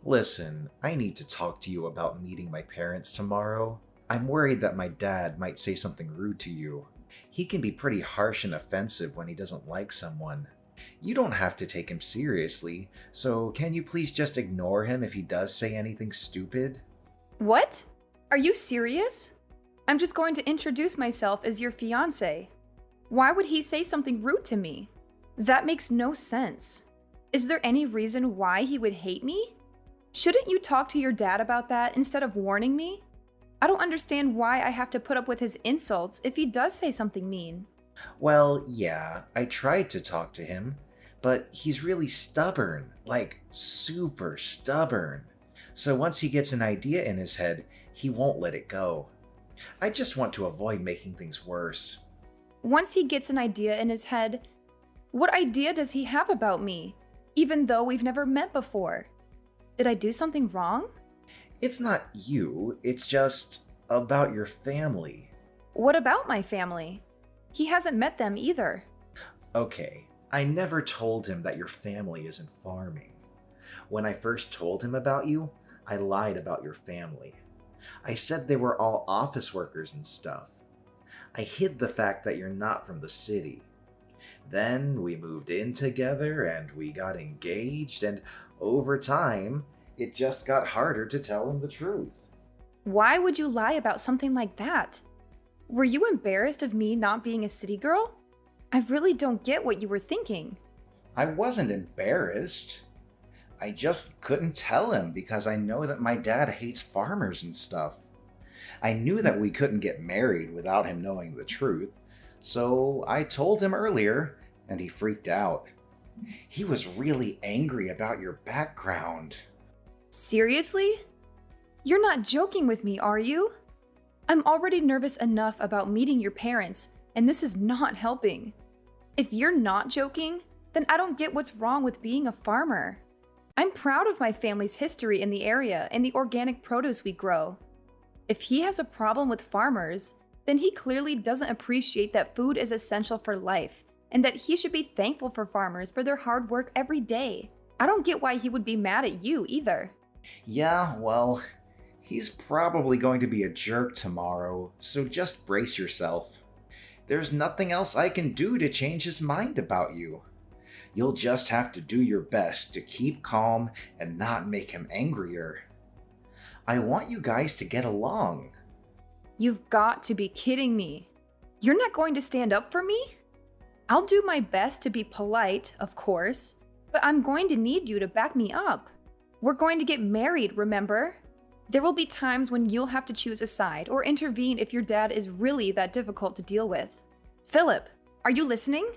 Listen, I need to talk to you about meeting my parents tomorrow. I'm worried that my dad might say something rude to you. He can be pretty harsh and offensive when he doesn't like someone. You don't have to take him seriously, so can you please just ignore him if he does say anything stupid? What? Are you serious? I'm just going to introduce myself as your fiance. Why would he say something rude to me? That makes no sense. Is there any reason why he would hate me? Shouldn't you talk to your dad about that instead of warning me? I don't understand why I have to put up with his insults if he does say something mean. Well, yeah, I tried to talk to him, but he's really stubborn, like super stubborn. So once he gets an idea in his head, he won't let it go. I just want to avoid making things worse. Once he gets an idea in his head, what idea does he have about me, even though we've never met before? Did I do something wrong? It's not you, it's just about your family. What about my family? He hasn't met them either. Okay, I never told him that your family isn't farming. When I first told him about you, I lied about your family. I said they were all office workers and stuff. I hid the fact that you're not from the city. Then we moved in together and we got engaged, and over time, it just got harder to tell him the truth. Why would you lie about something like that? Were you embarrassed of me not being a city girl? I really don't get what you were thinking. I wasn't embarrassed. I just couldn't tell him because I know that my dad hates farmers and stuff. I knew that we couldn't get married without him knowing the truth, so I told him earlier, and he freaked out. He was really angry about your background. Seriously? You're not joking with me, are you? I'm already nervous enough about meeting your parents, and this is not helping. If you're not joking, then I don't get what's wrong with being a farmer. I'm proud of my family's history in the area and the organic produce we grow. If he has a problem with farmers, then he clearly doesn't appreciate that food is essential for life and that he should be thankful for farmers for their hard work every day. I don't get why he would be mad at you either. Yeah, well, he's probably going to be a jerk tomorrow, so just brace yourself. There's nothing else I can do to change his mind about you. You'll just have to do your best to keep calm and not make him angrier. I want you guys to get along. You've got to be kidding me. You're not going to stand up for me? I'll do my best to be polite, of course, but I'm going to need you to back me up. We're going to get married, remember? There will be times when you'll have to choose a side or intervene if your dad is really that difficult to deal with. Philip, are you listening?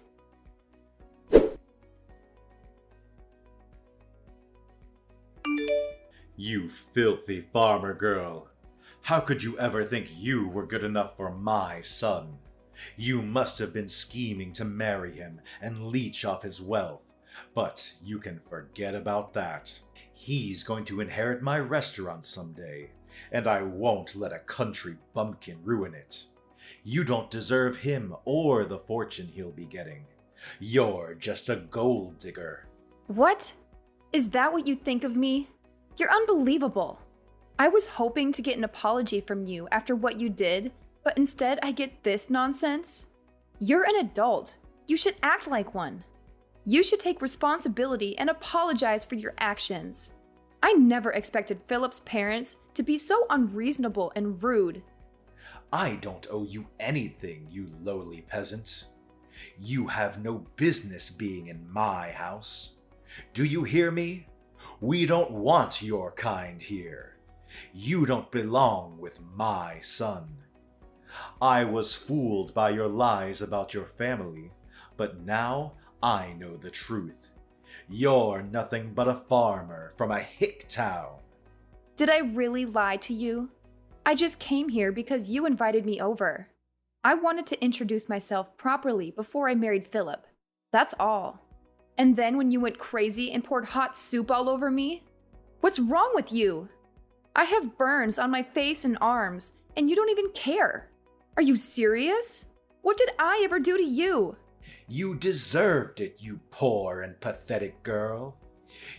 You filthy farmer girl. How could you ever think you were good enough for my son? You must have been scheming to marry him and leech off his wealth. But you can forget about that. He's going to inherit my restaurant someday, and I won't let a country bumpkin ruin it. You don't deserve him or the fortune he'll be getting. You're just a gold digger. What? Is that what you think of me? You're unbelievable. I was hoping to get an apology from you after what you did, but instead I get this nonsense. You're an adult. You should act like one. You should take responsibility and apologize for your actions. I never expected Philip's parents to be so unreasonable and rude. I don't owe you anything, you lowly peasant. You have no business being in my house. Do you hear me? We don't want your kind here. You don't belong with my son. I was fooled by your lies about your family, but now I know the truth. You're nothing but a farmer from a hick town. Did I really lie to you? I just came here because you invited me over. I wanted to introduce myself properly before I married Philip. That's all. And then when you went crazy and poured hot soup all over me? What's wrong with you? I have burns on my face and arms, and you don't even care. Are you serious? What did I ever do to you? You deserved it, you poor and pathetic girl.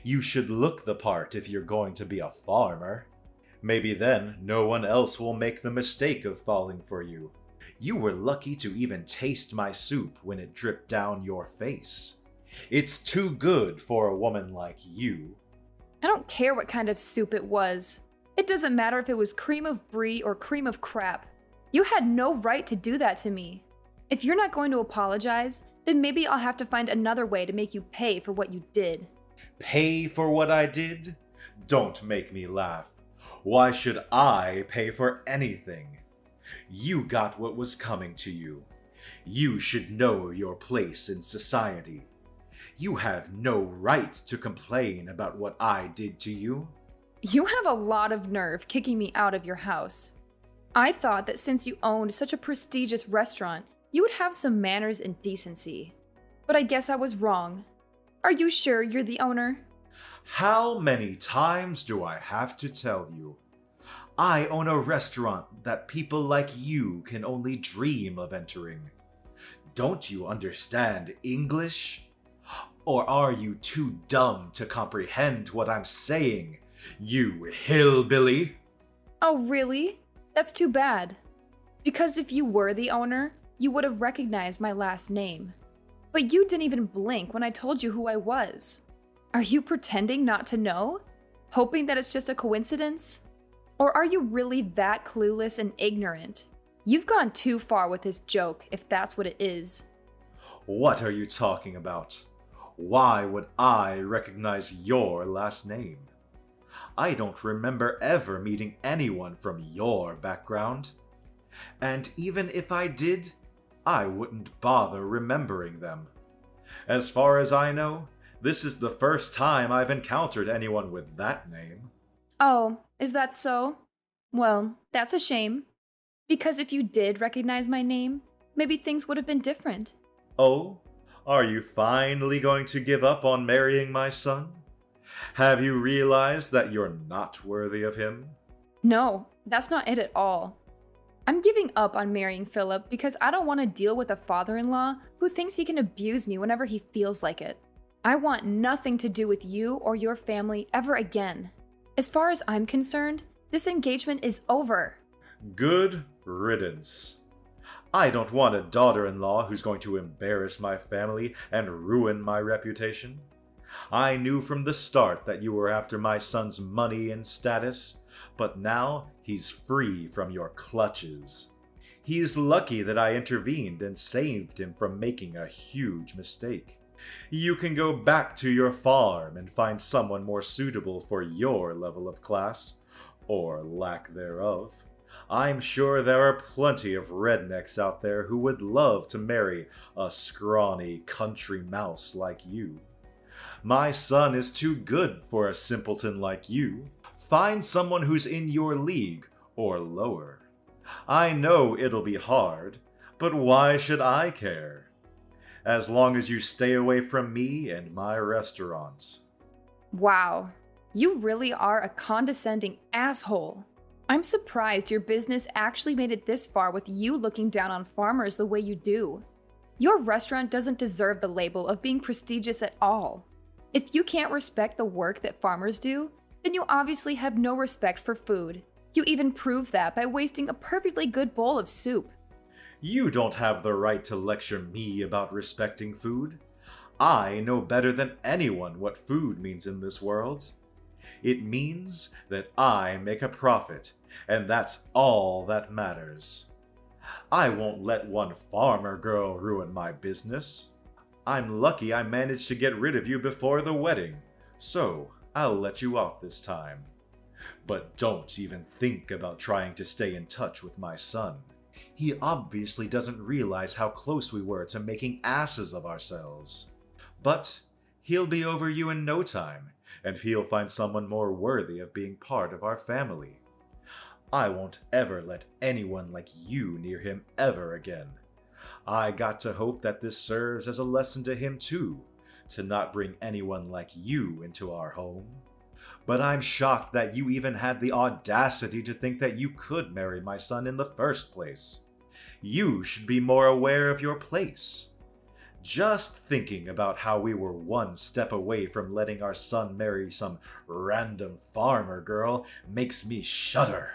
You should look the part if you're going to be a farmer. Maybe then no one else will make the mistake of falling for you. You were lucky to even taste my soup when it dripped down your face. It's too good for a woman like you. I don't care what kind of soup it was. It doesn't matter if it was cream of brie or cream of crap. You had no right to do that to me. If you're not going to apologize, then maybe I'll have to find another way to make you pay for what you did. Pay for what I did? Don't make me laugh. Why should I pay for anything? You got what was coming to you. You should know your place in society. You have no right to complain about what I did to you. You have a lot of nerve kicking me out of your house. I thought that since you owned such a prestigious restaurant, you would have some manners and decency. But I guess I was wrong. Are you sure you're the owner? How many times do I have to tell you? I own a restaurant that people like you can only dream of entering. Don't you understand English? Or are you too dumb to comprehend what I'm saying, you hillbilly? Oh, really? That's too bad. Because if you were the owner, you would have recognized my last name. But you didn't even blink when I told you who I was. Are you pretending not to know? Hoping that it's just a coincidence? Or are you really that clueless and ignorant? You've gone too far with this joke, if that's what it is. What are you talking about? Why would I recognize your last name? I don't remember ever meeting anyone from your background. And even if I did, I wouldn't bother remembering them. As far as I know, this is the first time I've encountered anyone with that name. Oh, is that so? Well, that's a shame. Because if you did recognize my name, maybe things would have been different. Oh, are you finally going to give up on marrying my son? Have you realized that you're not worthy of him? No, that's not it at all. I'm giving up on marrying Philip because I don't want to deal with a father-in-law who thinks he can abuse me whenever he feels like it. I want nothing to do with you or your family ever again. As far as I'm concerned, this engagement is over. Good riddance. I don't want a daughter-in-law who's going to embarrass my family and ruin my reputation. I knew from the start that you were after my son's money and status, but now he's free from your clutches. He's lucky that I intervened and saved him from making a huge mistake. You can go back to your farm and find someone more suitable for your level of class, or lack thereof. I'm sure there are plenty of rednecks out there who would love to marry a scrawny country mouse like you. My son is too good for a simpleton like you. Find someone who's in your league or lower. I know it'll be hard, but why should I care? As long as you stay away from me and my restaurants. Wow, you really are a condescending asshole. I'm surprised your business actually made it this far with you looking down on farmers the way you do. Your restaurant doesn't deserve the label of being prestigious at all. If you can't respect the work that farmers do, then you obviously have no respect for food. You even prove that by wasting a perfectly good bowl of soup. You don't have the right to lecture me about respecting food. I know better than anyone what food means in this world. It means that I make a profit, and that's all that matters. I won't let one farmer girl ruin my business. I'm lucky I managed to get rid of you before the wedding, so I'll let you off this time. But don't even think about trying to stay in touch with my son. He obviously doesn't realize how close we were to making asses of ourselves. But he'll be over you in no time, and he'll find someone more worthy of being part of our family. I won't ever let anyone like you near him ever again. I got to hope that this serves as a lesson to him too, to not bring anyone like you into our home. But I'm shocked that you even had the audacity to think that you could marry my son in the first place. You should be more aware of your place. Just thinking about how we were one step away from letting our son marry some random farmer girl makes me shudder.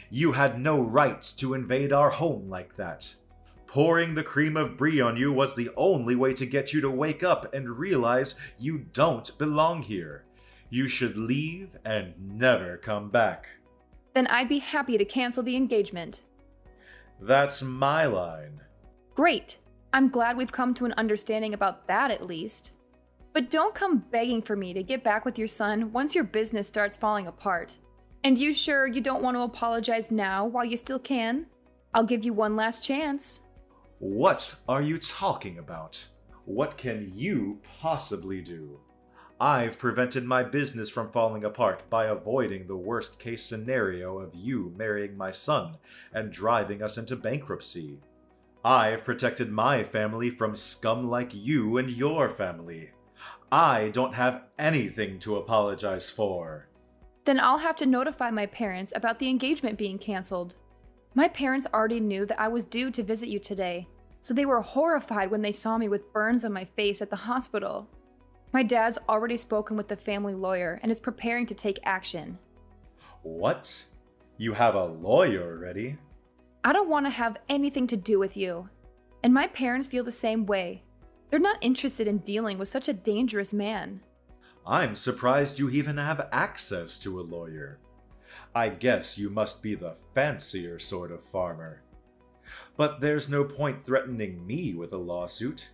You had no right to invade our home like that. Pouring the cream of brie on you was the only way to get you to wake up and realize you don't belong here. You should leave and never come back. Then I'd be happy to cancel the engagement. That's my line. Great. I'm glad we've come to an understanding about that at least. But don't come begging for me to get back with your son once your business starts falling apart. And you sure you don't want to apologize now while you still can? I'll give you one last chance. What are you talking about? What can you possibly do? I've prevented my business from falling apart by avoiding the worst case scenario of you marrying my son and driving us into bankruptcy. I've protected my family from scum like you and your family. I don't have anything to apologize for. Then I'll have to notify my parents about the engagement being canceled. My parents already knew that I was due to visit you today, so they were horrified when they saw me with burns on my face at the hospital. My dad's already spoken with the family lawyer and is preparing to take action. What? You have a lawyer already? I don't want to have anything to do with you. And my parents feel the same way. They're not interested in dealing with such a dangerous man. I'm surprised you even have access to a lawyer. I guess you must be the fancier sort of farmer. But there's no point threatening me with a lawsuit.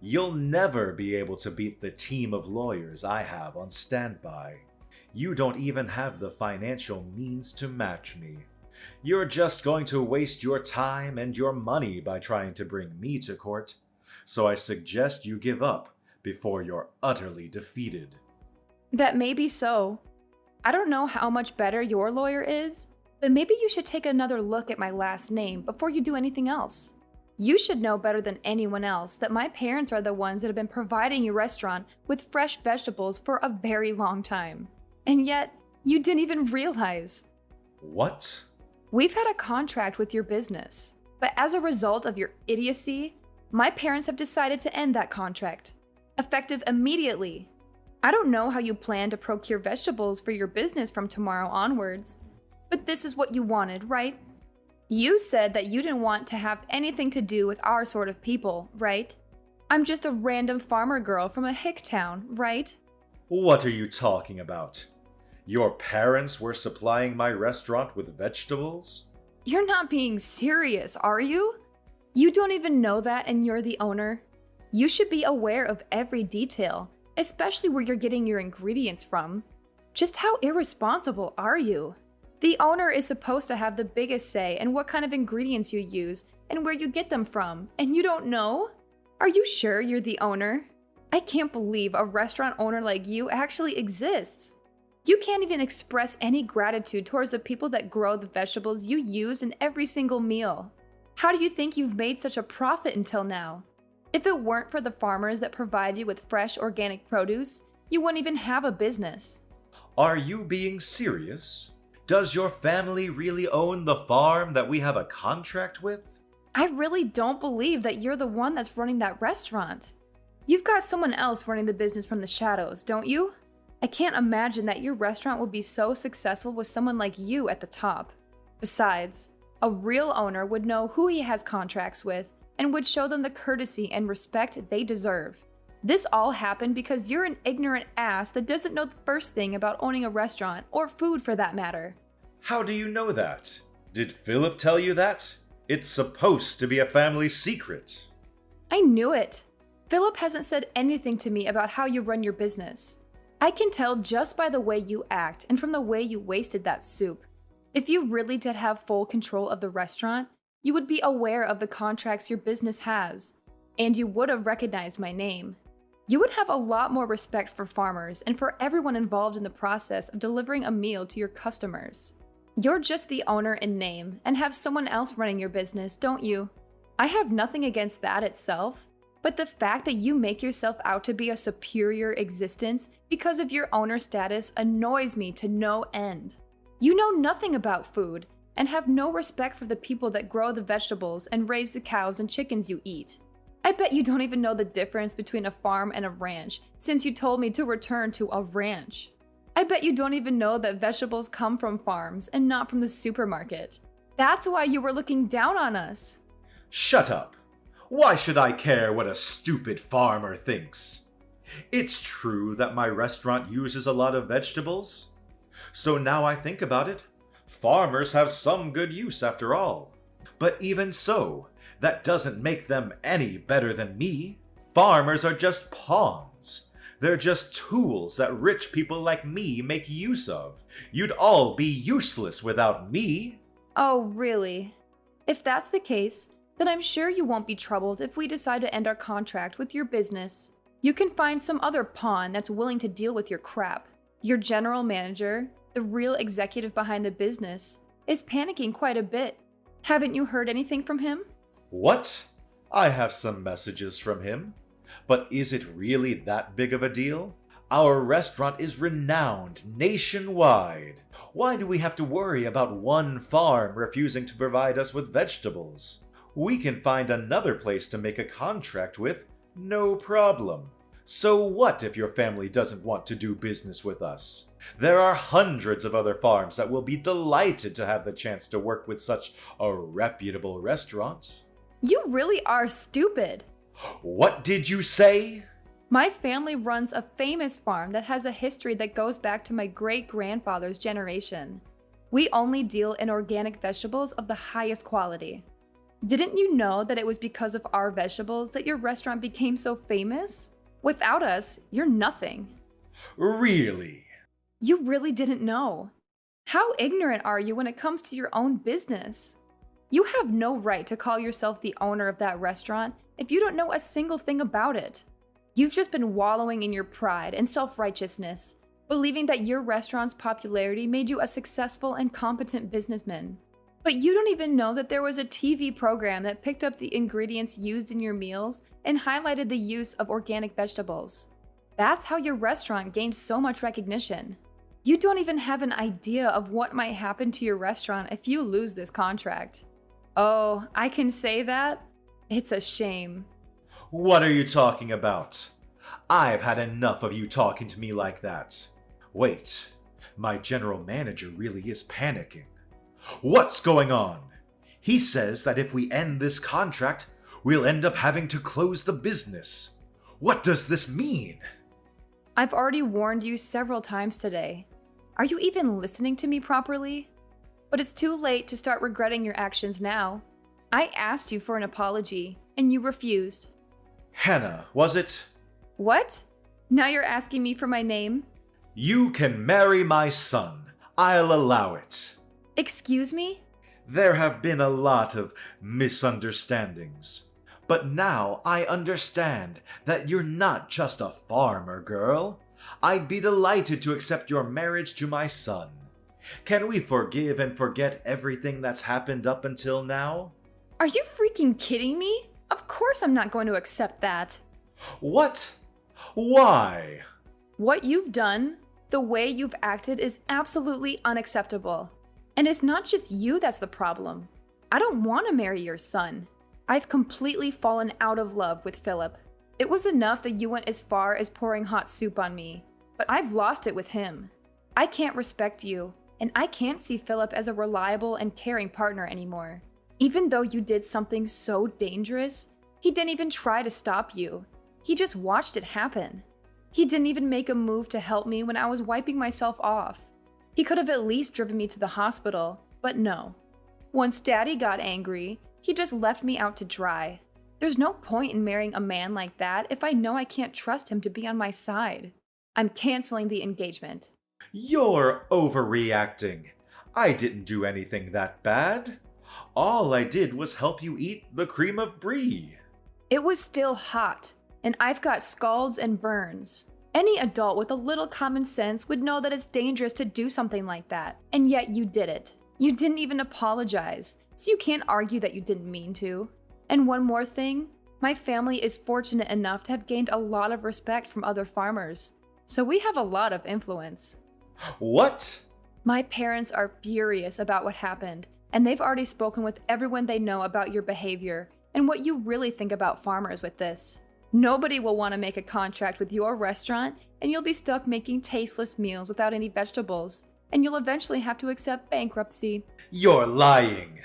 You'll never be able to beat the team of lawyers I have on standby. You don't even have the financial means to match me. You're just going to waste your time and your money by trying to bring me to court. So I suggest you give up before you're utterly defeated. That may be so. I don't know how much better your lawyer is, but maybe you should take another look at my last name before you do anything else. You should know better than anyone else that my parents are the ones that have been providing your restaurant with fresh vegetables for a very long time. And yet, you didn't even realize. What? We've had a contract with your business, but as a result of your idiocy, my parents have decided to end that contract, effective immediately. I don't know how you plan to procure vegetables for your business from tomorrow onwards, but this is what you wanted, right? You said that you didn't want to have anything to do with our sort of people, right? I'm just a random farmer girl from a hick town, right? What are you talking about? Your parents were supplying my restaurant with vegetables? You're not being serious, are you? You don't even know that and you're the owner. You should be aware of every detail, especially where you're getting your ingredients from. Just how irresponsible are you? The owner is supposed to have the biggest say in what kind of ingredients you use and where you get them from, and you don't know? Are you sure you're the owner? I can't believe a restaurant owner like you actually exists. You can't even express any gratitude towards the people that grow the vegetables you use in every single meal. How do you think you've made such a profit until now? If it weren't for the farmers that provide you with fresh organic produce, you wouldn't even have a business. Are you being serious? Does your family really own the farm that we have a contract with? I really don't believe that you're the one that's running that restaurant. You've got someone else running the business from the shadows, don't you? I can't imagine that your restaurant would be so successful with someone like you at the top. Besides, a real owner would know who he has contracts with and would show them the courtesy and respect they deserve. This all happened because you're an ignorant ass that doesn't know the first thing about owning a restaurant, or food for that matter. How do you know that? Did Philip tell you that? It's supposed to be a family secret. I knew it. Philip hasn't said anything to me about how you run your business. I can tell just by the way you act and from the way you wasted that soup. If you really did have full control of the restaurant, you would be aware of the contracts your business has, and you would have recognized my name. You would have a lot more respect for farmers and for everyone involved in the process of delivering a meal to your customers. You're just the owner in name and have someone else running your business, don't you? I have nothing against that itself, but the fact that you make yourself out to be a superior existence because of your owner status annoys me to no end. You know nothing about food and have no respect for the people that grow the vegetables and raise the cows and chickens you eat. I bet you don't even know the difference between a farm and a ranch, since you told me to return to a ranch. I bet you don't even know that vegetables come from farms and not from the supermarket. That's why you were looking down on us. Shut up. Why should I care what a stupid farmer thinks? It's true that my restaurant uses a lot of vegetables. So now I think about it, farmers have some good use after all. But even so, that doesn't make them any better than me. Farmers are just pawns. They're just tools that rich people like me make use of. You'd all be useless without me. Oh, really? If that's the case, then I'm sure you won't be troubled if we decide to end our contract with your business. You can find some other pawn that's willing to deal with your crap. Your general manager, the real executive behind the business, is panicking quite a bit. Haven't you heard anything from him? What? I have some messages from him. But is it really that big of a deal? Our restaurant is renowned nationwide. Why do we have to worry about one farm refusing to provide us with vegetables? We can find another place to make a contract with, no problem. So what if your family doesn't want to do business with us? There are hundreds of other farms that will be delighted to have the chance to work with such a reputable restaurant. You really are stupid. What did you say? My family runs a famous farm that has a history that goes back to my great-grandfather's generation. We only deal in organic vegetables of the highest quality. Didn't you know that it was because of our vegetables that your restaurant became so famous? Without us, you're nothing. Really? You really didn't know. How ignorant are you when it comes to your own business? You have no right to call yourself the owner of that restaurant if you don't know a single thing about it. You've just been wallowing in your pride and self-righteousness, believing that your restaurant's popularity made you a successful and competent businessman. But you don't even know that there was a TV program that picked up the ingredients used in your meals and highlighted the use of organic vegetables. That's how your restaurant gained so much recognition. You don't even have an idea of what might happen to your restaurant if you lose this contract. Oh, I can say that? It's a shame. What are you talking about? I've had enough of you talking to me like that. Wait, my general manager really is panicking. What's going on? He says that if we end this contract, we'll end up having to close the business. What does this mean? I've already warned you several times today. Are you even listening to me properly? But it's too late to start regretting your actions now. I asked you for an apology, and you refused. Hannah, was it? What? Now you're asking me for my name? You can marry my son. I'll allow it. Excuse me? There have been a lot of misunderstandings. But now I understand that you're not just a farmer girl. I'd be delighted to accept your marriage to my son. Can we forgive and forget everything that's happened up until now? Are you freaking kidding me? Of course I'm not going to accept that. What? Why? What you've done, the way you've acted is absolutely unacceptable. And it's not just you that's the problem. I don't want to marry your son. I've completely fallen out of love with Philip. It was enough that you went as far as pouring hot soup on me, but I've lost it with him. I can't respect you, and I can't see Philip as a reliable and caring partner anymore. Even though you did something so dangerous, he didn't even try to stop you. He just watched it happen. He didn't even make a move to help me when I was wiping myself off. He could have at least driven me to the hospital, but no. Once Daddy got angry, he just left me out to dry. There's no point in marrying a man like that if I know I can't trust him to be on my side. I'm canceling the engagement. You're overreacting. I didn't do anything that bad. All I did was help you eat the cream of brie. It was still hot, and I've got scalds and burns. Any adult with a little common sense would know that it's dangerous to do something like that, and yet you did it. You didn't even apologize, so you can't argue that you didn't mean to. And one more thing, my family is fortunate enough to have gained a lot of respect from other farmers, so we have a lot of influence. What? My parents are furious about what happened, and they've already spoken with everyone they know about your behavior, and what you really think about farmers with this. Nobody will want to make a contract with your restaurant, and you'll be stuck making tasteless meals without any vegetables, and you'll eventually have to accept bankruptcy. You're lying.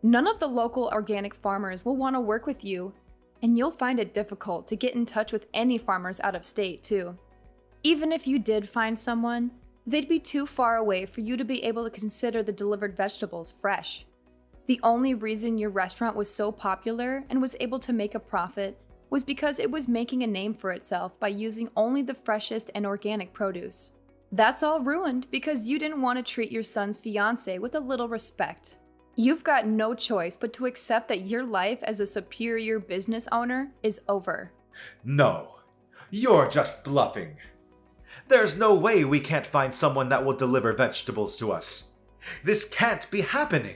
None of the local organic farmers will want to work with you, and you'll find it difficult to get in touch with any farmers out of state, too. Even if you did find someone, they'd be too far away for you to be able to consider the delivered vegetables fresh. The only reason your restaurant was so popular and was able to make a profit was because it was making a name for itself by using only the freshest and organic produce. That's all ruined because you didn't want to treat your son's fiancé with a little respect. You've got no choice but to accept that your life as a superior business owner is over. No, you're just bluffing. There's no way we can't find someone that will deliver vegetables to us. This can't be happening.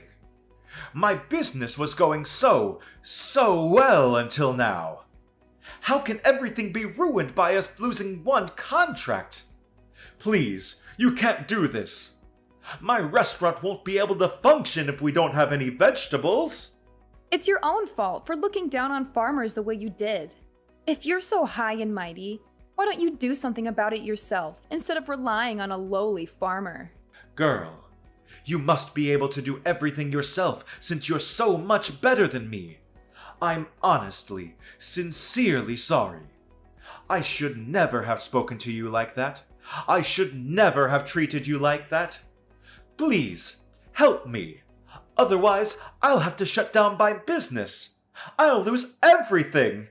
My business was going so well until now. How can everything be ruined by us losing one contract? Please, you can't do this. My restaurant won't be able to function if we don't have any vegetables. It's your own fault for looking down on farmers the way you did. If you're so high and mighty, why don't you do something about it yourself instead of relying on a lowly farmer? Girl, you must be able to do everything yourself since you're so much better than me. I'm honestly, sincerely sorry. I should never have spoken to you like that. I should never have treated you like that. Please, help me. Otherwise, I'll have to shut down my business. I'll lose everything.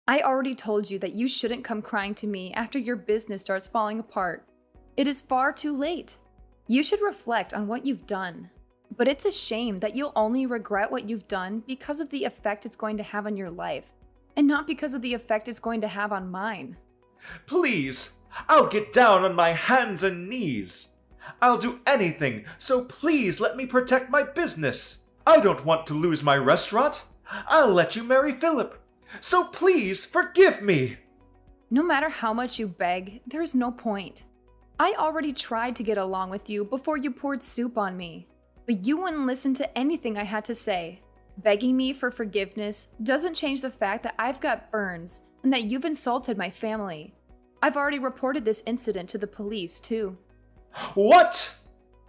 I already told you that you shouldn't come crying to me after your business starts falling apart. It is far too late. You should reflect on what you've done. But it's a shame that you'll only regret what you've done because of the effect it's going to have on your life, and not because of the effect it's going to have on mine. Please, I'll get down on my hands and knees. I'll do anything, so please let me protect my business. I don't want to lose my restaurant. I'll let you marry Philip. So please forgive me. No matter how much you beg, there's no point. I already tried to get along with you before you poured soup on me, but you wouldn't listen to anything I had to say. Begging me for forgiveness doesn't change the fact that I've got burns and that you've insulted my family. I've already reported this incident to the police, too. What?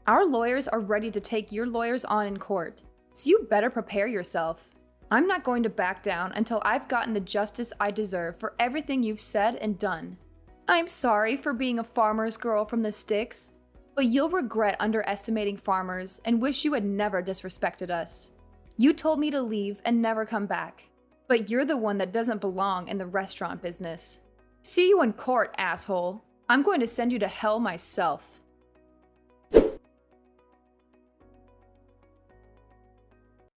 Our lawyers are ready to take your lawyers on in court, so you better prepare yourself. I'm not going to back down until I've gotten the justice I deserve for everything you've said and done. I'm sorry for being a farmer's girl from the sticks, but you'll regret underestimating farmers and wish you had never disrespected us. You told me to leave and never come back, but you're the one that doesn't belong in the restaurant business. See you in court, asshole. I'm going to send you to hell myself.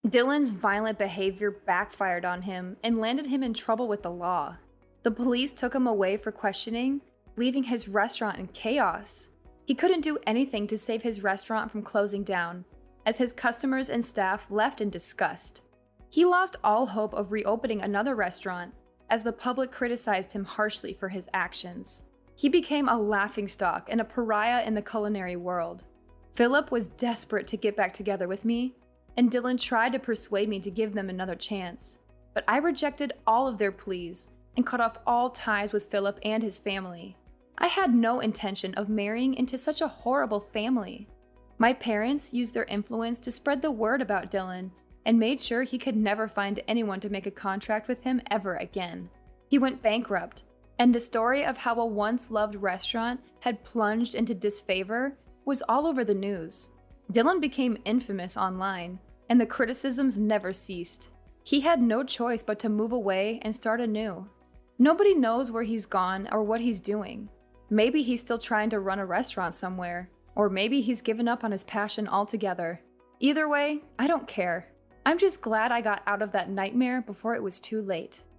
Dylan's violent behavior backfired on him and landed him in trouble with the law. The police took him away for questioning, leaving his restaurant in chaos. He couldn't do anything to save his restaurant from closing down, as his customers and staff left in disgust. He lost all hope of reopening another restaurant, as the public criticized him harshly for his actions. He became a laughingstock and a pariah in the culinary world. Philip was desperate to get back together with me, and Dylan tried to persuade me to give them another chance, but I rejected all of their pleas and cut off all ties with Philip and his family. I had no intention of marrying into such a horrible family. My parents used their influence to spread the word about Dylan and made sure he could never find anyone to make a contract with him ever again. He went bankrupt, and the story of how a once-loved restaurant had plunged into disfavor was all over the news. Dylan became infamous online, and the criticisms never ceased. He had no choice but to move away and start anew. Nobody knows where he's gone or what he's doing. Maybe he's still trying to run a restaurant somewhere, or maybe he's given up on his passion altogether. Either way, I don't care. I'm just glad I got out of that nightmare before it was too late.